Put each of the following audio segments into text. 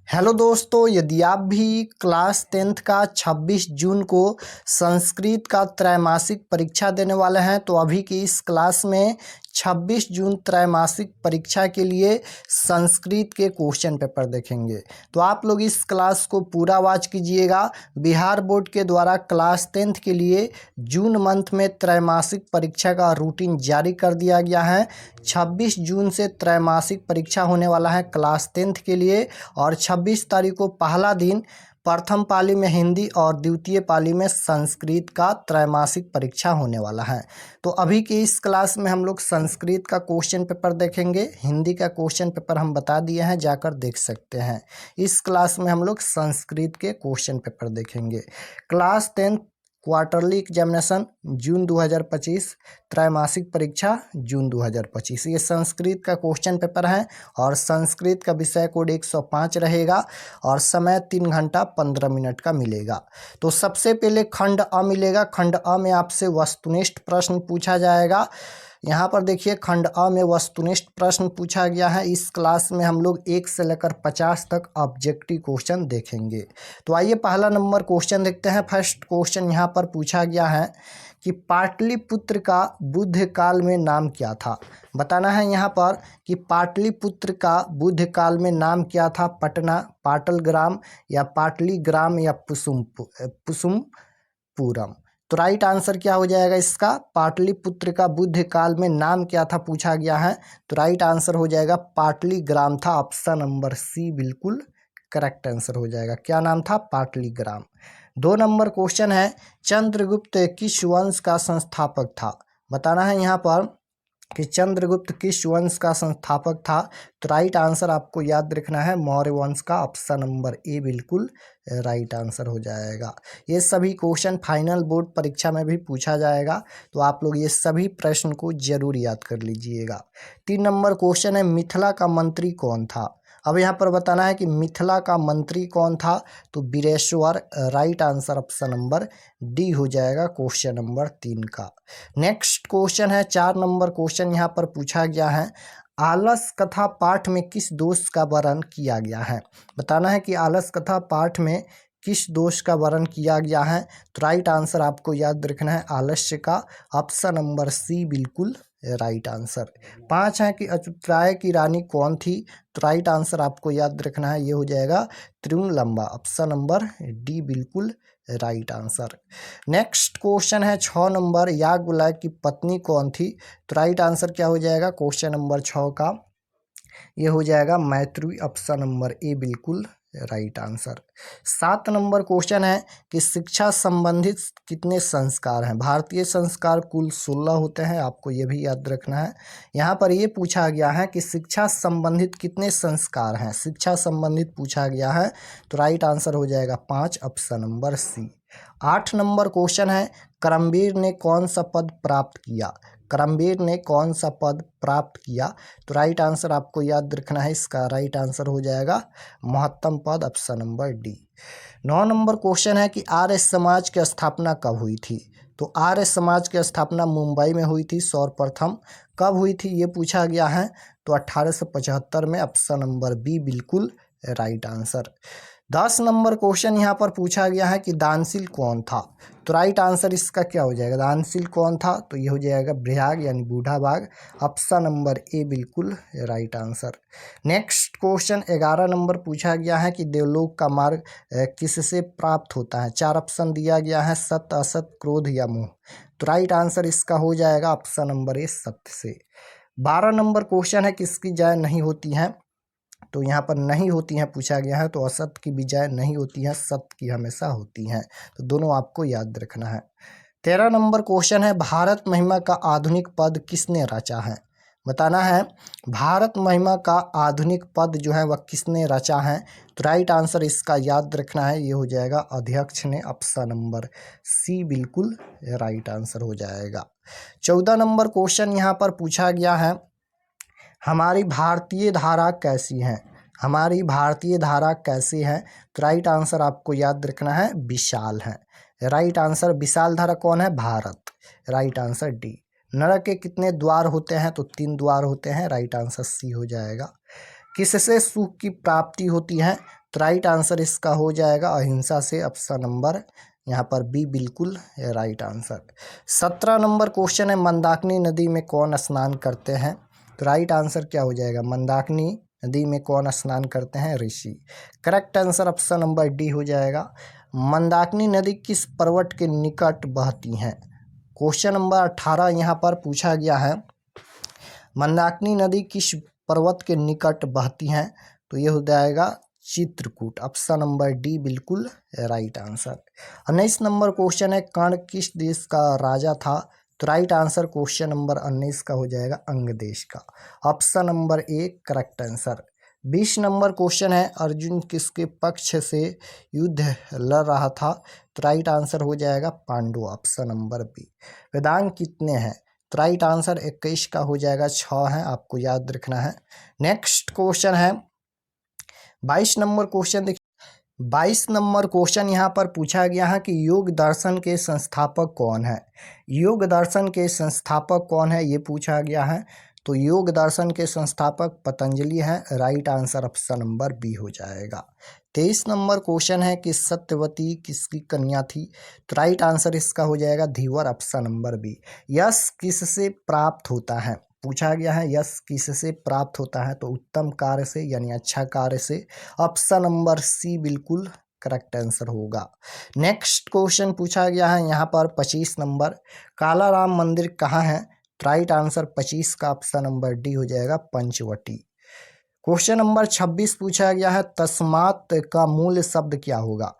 Hello दोस्तों, यदि आप भी क्लास 10th का 26 जून को संस्कृत का त्रैमासिक परीक्षा देने वाले हैं तो अभी की इस क्लास में 26 जून त्रैमासिक परीक्षा के लिए संस्कृत के क्वेश्चन पेपर देखेंगे। तो आप लोग इस क्लास को पूरा वॉच कीजिएगा। बिहार बोर्ड के द्वारा क्लास 10th के लिए जून मंथ में त्रैमासिक परीक्षा का रूटीन जारी कर दिया गया है। 26 जून से त्रैमासिक परीक्षा होने वाला है क्लास 10th के लिए और 26 तारीख को पहला दिन प्रथम पाली में हिंदी और द्वितीय पाली में संस्कृत का त्रैमासिक परीक्षा होने वाला है। तो अभी की इस क्लास में हम लोग संस्कृत का क्वेश्चन पेपर देखेंगे। हिंदी का क्वेश्चन पेपर हम बता दिए हैं, जाकर देख सकते हैं। इस क्लास में हम लोग संस्कृत के क्वेश्चन पेपर देखेंगे। क्लास 10 क्वार्टरली एग्जामिनेशन जून 2025, त्रैमासिक परीक्षा जून 2025। ये संस्कृत का क्वेश्चन पेपर है और संस्कृत का विषय कोड 105 रहेगा और समय 3 घंटा 15 मिनट का मिलेगा। तो सबसे पहले खंड अ मिलेगा। खंड अ में आपसे वस्तुनिष्ठ प्रश्न पूछा जाएगा। यहाँ पर देखिए, खंड अ में वस्तुनिष्ठ प्रश्न पूछा गया है। इस क्लास में हम लोग 1 से लेकर 50 तक ऑब्जेक्टिव क्वेश्चन देखेंगे। तो आइए पहला नंबर क्वेश्चन देखते हैं। फर्स्ट क्वेश्चन यहाँ पर पूछा गया है कि पाटलिपुत्र का बुद्ध काल में नाम क्या था। बताना है यहाँ पर कि पाटलिपुत्र का बुद्ध काल में नाम क्या था। पटना, पाटलग्राम या पाटलीग्राम या पुसुमपुरम। तो राइट आंसर क्या हो जाएगा इसका? पाटलिपुत्र का बुद्ध काल में नाम क्या था पूछा गया है। तो राइट आंसर हो जाएगा पाटलीग्राम था। ऑप्शन नंबर सी बिल्कुल करेक्ट आंसर हो जाएगा। क्या नाम था? पाटलीग्राम। 2 नंबर क्वेश्चन है, चंद्रगुप्त किस वंश का संस्थापक था। बताना है यहाँ पर कि चंद्रगुप्त किस वंश का संस्थापक था। तो राइट आंसर आपको याद रखना है मौर्य वंश का। ऑप्शन नंबर ए बिल्कुल राइट आंसर हो जाएगा। ये सभी क्वेश्चन फाइनल बोर्ड परीक्षा में भी पूछा जाएगा, तो आप लोग ये सभी प्रश्न को जरूर याद कर लीजिएगा। 3 नंबर क्वेश्चन है, मिथिला का मंत्री कौन था। अब यहाँ पर बताना है कि मिथिला का मंत्री कौन था। तो Vireshwar right answer option number D हो जाएगा क्वेश्चन नंबर 3 का। नेक्स्ट क्वेश्चन है 4 नंबर क्वेश्चन यहाँ पर पूछा गया है, आलस कथा पाठ में किस दोष का वर्णन किया गया है। बताना है कि आलस कथा पाठ में किस दोष का वर्णन किया गया है। तो राइट आंसर आपको याद रखना है आलस्य का। ऑप्शन नंबर सी बिल्कुल राइट आंसर। 5 है कि अच्युतराय की रानी कौन थी। तो राइट आंसर आपको याद रखना है, ये हो जाएगा त्रिउंगलंबा। ऑप्शन नंबर डी बिल्कुल राइट आंसर। नेक्स्ट क्वेश्चन है 6 नंबर, याज्ञवल्क्य की पत्नी कौन थी। तो राइट आंसर क्या हो जाएगा क्वेश्चन नंबर 6 का? ये हो जाएगा मैत्री। ऑप्शन नंबर ए बिल्कुल राइट आंसर। 7 नंबर क्वेश्चन है कि शिक्षा संबंधित कितने संस्कार हैं। भारतीय संस्कार कुल 16 होते हैं, आपको ये भी याद रखना है। यहाँ पर ये पूछा गया है कि शिक्षा संबंधित कितने संस्कार हैं। शिक्षा संबंधित पूछा गया है, तो राइट आंसर हो जाएगा 5। Option number C. 8 number question है, करमवीर ने कौन सा पद प्राप्त किया। करमवीर ने कौन सा पद प्राप्त किया। तो राइट आंसर आपको याद रखना है, इसका राइट आंसर हो जाएगा महत्तम पद। Option number D. 9 number question है कि आर्य समाज की स्थापना कब हुई थी। तो आर्य समाज की स्थापना मुंबई में हुई थी सर्वप्रथम। कब हुई थी ये पूछा गया है, तो 1875 में। ऑप्शन नंबर बी बिल्कुल राइट आंसर। 10 नंबर क्वेश्चन यहाँ पर पूछा गया है कि दानशील कौन था। तो राइट आंसर इसका क्या हो जाएगा? दानशील कौन था, तो ये हो जाएगा भृयाग यानी बूढ़ा बाघ। ऑप्शन नंबर ए बिल्कुल right answer. Next question 11 number पूछा गया है कि देवलोक का मार्ग किससे प्राप्त होता है। 4 ऑप्शन दिया गया है, सत्य, असत, क्रोध या मोह। तो राइट आंसर इसका हो जाएगा ऑप्शन नंबर ए सत्य से। 12 नंबर क्वेश्चन है किसकी जय नहीं होती है। तो यहाँ पर नहीं होती हैं पूछा गया है, तो असत की विजय नहीं होती है, सत्य की हमेशा होती हैं। तो दोनों आपको याद रखना है। 13 नंबर क्वेश्चन है, भारत महिमा का आधुनिक पद किसने रचा है। बताना है भारत महिमा का आधुनिक पद जो है वह किसने रचा है। तो राइट आंसर इसका याद रखना है, ये हो जाएगा अध्यक्ष ने। ऑप्शन नंबर सी बिल्कुल राइट आंसर हो जाएगा। 14 नंबर क्वेश्चन यहाँ पर पूछा गया है, हमारी भारतीय धारा कैसी है। हमारी भारतीय धारा कैसी है। तो राइट आंसर आपको याद रखना है विशाल है। राइट आंसर विशाल धारा कौन है? भारत। Right answer D. नरक के कितने द्वार होते हैं। तो 3 द्वार होते हैं। राइट आंसर सी हो जाएगा। किससे सुख की प्राप्ति होती है? तो राइट आंसर इसका हो जाएगा अहिंसा से, ऑप्शन नंबर यहाँ पर बी बिल्कुल राइट आंसर। 17 नंबर क्वेश्चन है, मंदाकिनी नदी में कौन स्नान करते हैं? तो राइट आंसर क्या हो जाएगा? मंदाकिनी नदी में कौन स्नान करते हैं? ऋषि। Correct answer option number D हो जाएगा। मंदाकिनी नदी किस पर्वत के निकट बहती हैं? क्वेश्चन नंबर 18 यहाँ पर पूछा गया है, मंदाकिनी नदी किस पर्वत के निकट बहती हैं? तो ये हो जाएगा चित्रकूट, ऑप्शन नंबर डी बिल्कुल राइट आंसर। 19 नंबर क्वेश्चन है, कर्ण किस देश का राजा था? तो राइट आंसर क्वेश्चन नंबर 19 का हो जाएगा अंग देश का, option number A correct answer. 20 number question है, अर्जुन किसके पक्ष से युद्ध लड़ रहा था? तो राइट आंसर हो जाएगा Pandu, option number B. Vedang कितने हैं? तो राइट आंसर 21 का हो जाएगा, 6 है, आपको याद रखना है। नेक्स्ट क्वेश्चन है 22 नंबर क्वेश्चन। देखिए 22 नंबर क्वेश्चन यहाँ पर पूछा गया है कि योग दर्शन के संस्थापक कौन है? योग दर्शन के संस्थापक कौन है, ये पूछा गया है। तो योग दर्शन के संस्थापक पतंजलि हैं, right answer option number B हो जाएगा। 23 नंबर क्वेश्चन है कि सत्यवती किसकी कन्या थी? तो राइट आंसर इसका हो जाएगा धीवर, ऑप्शन नंबर बी। यश किससे प्राप्त होता है? पूछा गया है यश किससे प्राप्त होता है? तो उत्तम कार्य से, यानी अच्छा कार्य से, ऑप्शन नंबर सी बिल्कुल करेक्ट आंसर होगा। नेक्स्ट क्वेश्चन पूछा गया है यहाँ पर 25 नंबर, काला राम मंदिर कहाँ है? राइट आंसर 25 का ऑप्शन नंबर डी हो जाएगा पंचवटी। क्वेश्चन नंबर 26 पूछा गया है, तस्मात का मूल शब्द क्या होगा?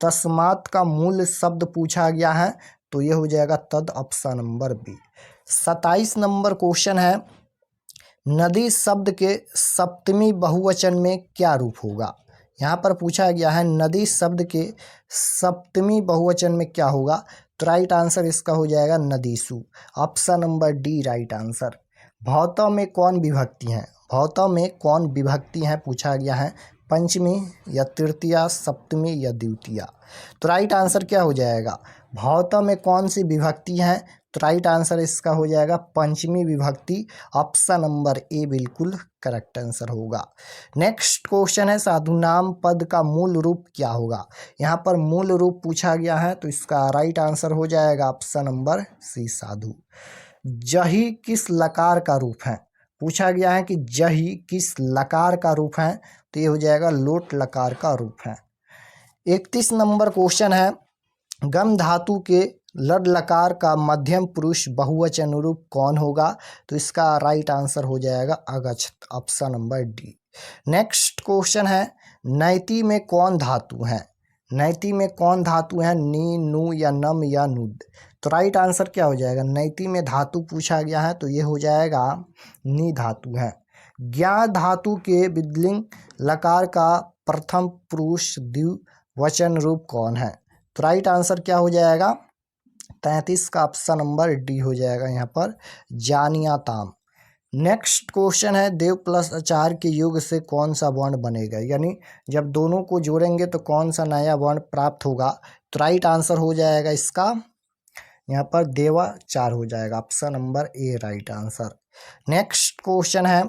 तस्मात का मूल शब्द पूछा गया है, तो ये हो जाएगा तद, option number B. 27 number question है, नदी शब्द के सप्तमी बहुवचन में क्या रूप होगा? यहाँ पर पूछा गया है नदी शब्द के सप्तमी बहुवचन में क्या होगा? तो राइट आंसर इसका हो जाएगा नदीसु, option number D right answer. भौतों में कौन विभक्ति है? भौतों में कौन विभक्ति है पूछा गया है, पंचमी या तृतीया, सप्तमी या द्वितीया? तो राइट आंसर क्या हो जाएगा? भौतों में कौन सी विभक्ति है? तो राइट आंसर इसका हो जाएगा पंचमी विभक्ति, ऑप्शन नंबर ए बिल्कुल करेक्ट आंसर होगा। नेक्स्ट क्वेश्चन है, साधुनाम पद का मूल रूप क्या होगा? यहाँ पर मूल रूप पूछा गया है, तो इसका राइट आंसर हो जाएगा ऑप्शन नंबर सी साधु। जही किस लकार का रूप है? पूछा गया है कि जही किस लकार का रूप है? तो ये हो जाएगा लोट लकार का रूप है। 31 नंबर क्वेश्चन है, गम धातु के लड लकार का मध्यम पुरुष बहुवचन रूप कौन होगा? तो इसका राइट आंसर हो जाएगा अगस्त, option number D. Next question है, नैति में कौन धातु है? नैति में कौन धातु है? नी, नु या नम या नुद? तो राइट आंसर क्या हो जाएगा? नैति में धातु पूछा गया है, तो ये हो जाएगा नी धातु है। ज्ञा धातु के विद्लिंग लकार का प्रथम पुरुष द्विवचन रूप कौन है? तो राइट आंसर क्या हो जाएगा? 33 का ऑप्शन नंबर डी हो जाएगा यहाँ पर जानियाताम। नेक्स्ट क्वेश्चन है, देव प्लस आचार्य के योग से कौन सा वर्ण बनेगा? यानी जब दोनों को जोड़ेंगे तो कौन सा नया वर्ण प्राप्त होगा? तो राइट आंसर हो जाएगा इसका यहाँ पर देवाचार हो जाएगा, ऑप्शन नंबर ए राइट आंसर। नेक्स्ट क्वेश्चन है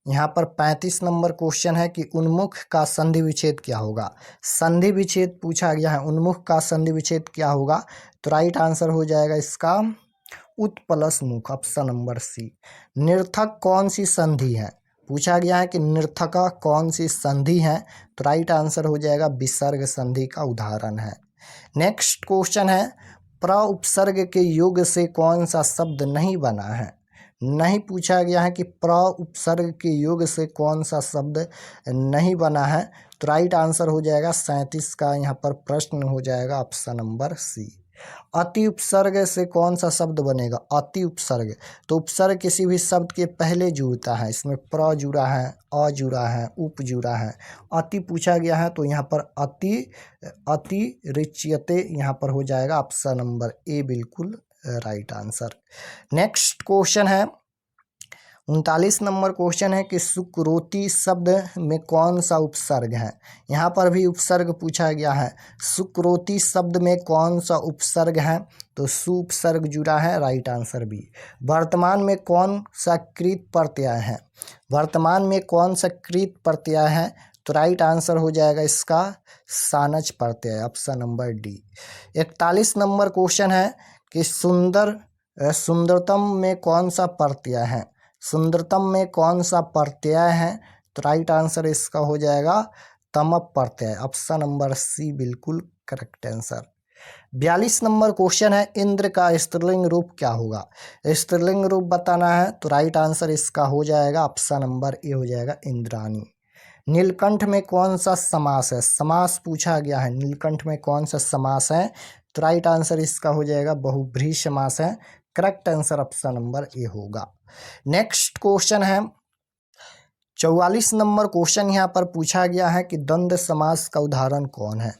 यहाँ पर 35 नंबर क्वेश्चन है कि उन्मुख का संधि विच्छेद क्या होगा? संधि विच्छेद पूछा गया है, उन्मुख का संधि विच्छेद क्या होगा? तो राइट आंसर हो जाएगा इसका उत प्लस मुख, ऑप्शन नंबर सी। निर्थक कौन सी संधि है? पूछा गया है कि निर्थका कौन सी संधि है? तो राइट आंसर हो जाएगा विसर्ग संधि का उदाहरण है। नेक्स्ट क्वेश्चन है, प्र उपसर्ग के योग से कौन सा शब्द नहीं बना है? नहीं पूछा गया है कि प्र उपसर्ग के योग से कौन सा शब्द नहीं बना है? तो राइट आंसर हो जाएगा 37 का यहाँ पर प्रश्न हो जाएगा, ऑप्शन नंबर सी। अति उपसर्ग से कौन सा शब्द बनेगा? अति उपसर्ग, तो उपसर्ग किसी भी शब्द के पहले जुड़ता है, इसमें प्र जुड़ा है, अ जुड़ा है, उप जुड़ा है। अति पूछा गया है, तो यहाँ पर अति रिच्यते यहाँ पर हो जाएगा, ऑप्शन नंबर ए बिल्कुल राइट आंसर। नेक्स्ट क्वेश्चन है 39 नंबर क्वेश्चन है कि सुकरोती शब्द में कौन सा उपसर्ग है। यहाँ पर भी उपसर्ग पूछा गया है। सुकरोती शब्द में कौन सा उपसर्ग है, तो सु उपसर्ग जुड़ा है, राइट आंसर बी। वर्तमान में कौन सा कृत प्रत्यय है, वर्तमान में कौन सा कृत प्रत्यय है, तो राइट आंसर हो जाएगा इसका सानच प्रत्यय, option number D. 41 number question है कि सुंदरतम में कौन सा प्रत्यय है, सुंदरतम में कौन सा प्रत्यय है, तो राइट आंसर इसका हो जाएगा तमप प्रत्यय, ऑप्शन नंबर सी बिल्कुल करेक्ट आंसर। 42 नंबर क्वेश्चन है इंद्र का स्त्रीलिंग रूप क्या होगा। स्त्रीलिंग रूप बताना है, तो राइट आंसर इसका हो जाएगा ऑप्शन नंबर ए हो जाएगा इंद्राणी। नीलकंठ में कौन सा समास है, समास पूछा गया है, नीलकंठ में कौन सा समास है, तो राइट आंसर इसका हो जाएगा बहुव्रीहि समास है, correct answer option number A होगा। नेक्स्ट क्वेश्चन है 44 नंबर क्वेश्चन यहाँ पर पूछा गया है कि द्वंद्व समास का उदाहरण कौन है।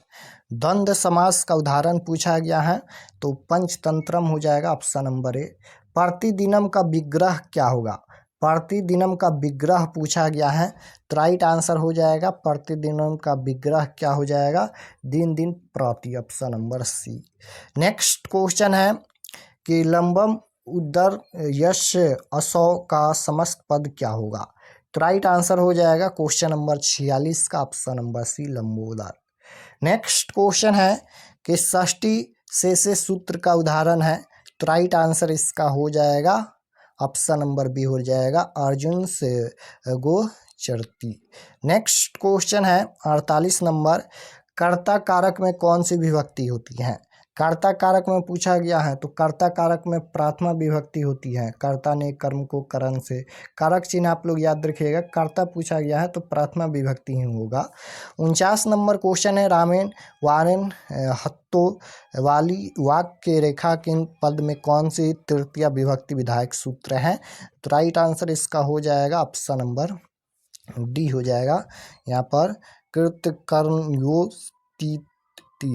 द्वंद्व समास का उदाहरण पूछा गया है, तो पंचतंत्रम हो जाएगा, ऑप्शन नंबर ए। प्रतिदिनम का विग्रह क्या होगा, प्रतिदिनम का विग्रह पूछा गया है, तो राइट आंसर हो जाएगा प्रतिदिनम का विग्रह क्या हो जाएगा, दिन दिन प्रति, option number C. Next question है कि लंबम उदर यश असौ का समस्त पद क्या होगा, तो राइट आंसर हो जाएगा क्वेश्चन नंबर 46 का, option number C Lambodar. Next question है कि षष्ठी से सूत्र का उदाहरण है, तो राइट आंसर इसका हो जाएगा ऑप्शन नंबर बी हो जाएगा अर्जुन से गोचरती। नेक्स्ट क्वेश्चन है 48 नंबर, कर्ता कारक में कौन सी विभक्ति होती है। कर्ता कारक में पूछा गया है, तो कर्ता कारक में प्राथमा विभक्ति होती है, कर्ता ने कर्म को करण से, कारक चिन्ह आप लोग याद रखिएगा, कर्ता पूछा गया है तो प्राथमा विभक्ति ही होगा। 49 नंबर क्वेश्चन है रामेन वारेन हत्तो वाली वाक्य रेखा किन पद में कौन सी तृतीय विभक्ति विधायक सूत्र है, तो राइट आंसर इसका हो जाएगा ऑप्शन नंबर डी हो जाएगा, यहाँ पर कृतकर्मयोस्ती,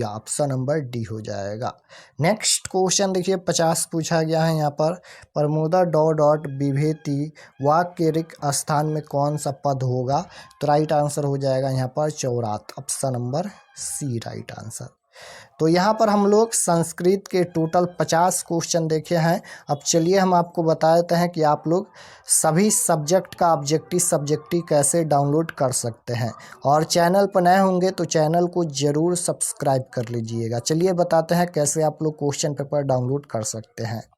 ऑप्शन नंबर डी हो जाएगा। नेक्स्ट क्वेश्चन देखिए 50 पूछा गया है यहाँ पर, प्रमोदा डॉट विभेति वाक्य रिक्त स्थान में कौन सा पद होगा, तो राइट आंसर हो जाएगा यहाँ पर चौरात, option number C right answer. तो यहाँ पर हम लोग संस्कृत के टोटल 50 क्वेश्चन देखे हैं। अब चलिए हम आपको बता देते हैं कि आप लोग सभी सब्जेक्ट का ऑब्जेक्टिव सब्जेक्टिव कैसे डाउनलोड कर सकते हैं, और चैनल पर नए होंगे तो चैनल को ज़रूर सब्सक्राइब कर लीजिएगा। चलिए बताते हैं कैसे आप लोग क्वेश्चन पेपर डाउनलोड कर सकते हैं।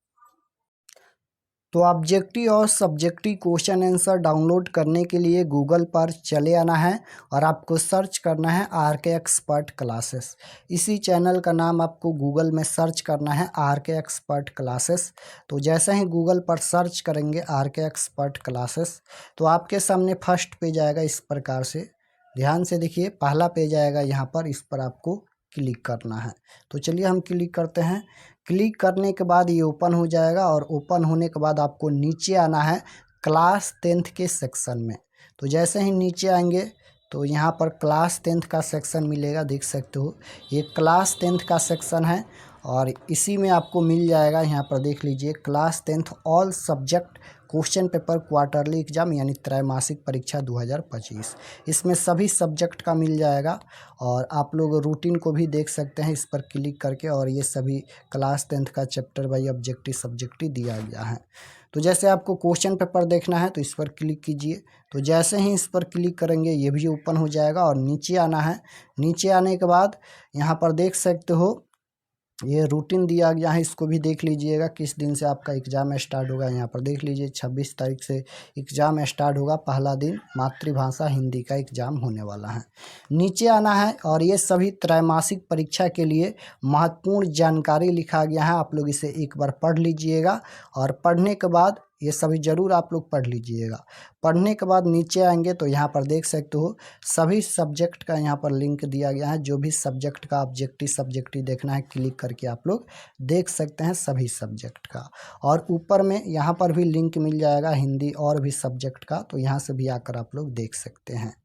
तो ऑब्जेक्टिव और सब्जेक्टिव क्वेश्चन आंसर डाउनलोड करने के लिए गूगल पर चले आना है और आपको सर्च करना है RK एक्सपर्ट क्लासेस। इसी चैनल का नाम आपको गूगल में सर्च करना है RK एक्सपर्ट क्लासेस। तो जैसे ही गूगल पर सर्च करेंगे RK एक्सपर्ट क्लासेस, तो आपके सामने फर्स्ट पेज आएगा इस प्रकार से। ध्यान से देखिए, पहला पेज आएगा यहाँ पर, इस पर आपको क्लिक करना है। तो चलिए हम क्लिक करते हैं। क्लिक करने के बाद ये ओपन हो जाएगा, और ओपन होने के बाद आपको नीचे आना है क्लास 10th के सेक्शन में। तो जैसे ही नीचे आएंगे तो यहाँ पर क्लास 10th का सेक्शन मिलेगा, देख सकते हो ये क्लास 10th का सेक्शन है, और इसी में आपको मिल जाएगा, यहाँ पर देख लीजिए class 10th all subject question paper quarterly exam यानी त्रैमासिक परीक्षा 2025। इसमें सभी सब्जेक्ट का मिल जाएगा, और आप लोग रूटीन को भी देख सकते हैं इस पर क्लिक करके, और ये सभी क्लास 10th का चैप्टर बाई ऑब्जेक्टिव सब्जेक्टिव दिया गया है। तो जैसे आपको क्वेश्चन पेपर देखना है तो इस पर क्लिक कीजिए। तो जैसे ही इस पर क्लिक करेंगे ये भी ओपन हो जाएगा, और नीचे आना है। नीचे आने के बाद यहाँ पर देख सकते हो ये रूटीन दिया गया है, इसको भी देख लीजिएगा किस दिन से आपका एग्ज़ाम स्टार्ट होगा। यहाँ पर देख लीजिए 26 तारीख से एग्ज़ाम स्टार्ट होगा, पहला दिन मातृभाषा हिंदी का एग्ज़ाम होने वाला है। नीचे आना है, और ये सभी त्रैमासिक परीक्षा के लिए महत्वपूर्ण जानकारी लिखा गया है, आप लोग इसे एक बार पढ़ लीजिएगा, और पढ़ने के बाद ये सभी ज़रूर आप लोग पढ़ लीजिएगा। पढ़ने के बाद नीचे आएंगे तो यहाँ पर देख सकते हो सभी सब्जेक्ट का यहाँ पर लिंक दिया गया है। जो भी सब्जेक्ट का ऑब्जेक्टिव सब्जेक्टिव देखना है क्लिक करके आप लोग देख सकते हैं सभी सब्जेक्ट का, और ऊपर में यहाँ पर भी लिंक मिल जाएगा हिंदी और भी सब्जेक्ट का, तो यहाँ से भी आकर आप लोग देख सकते हैं।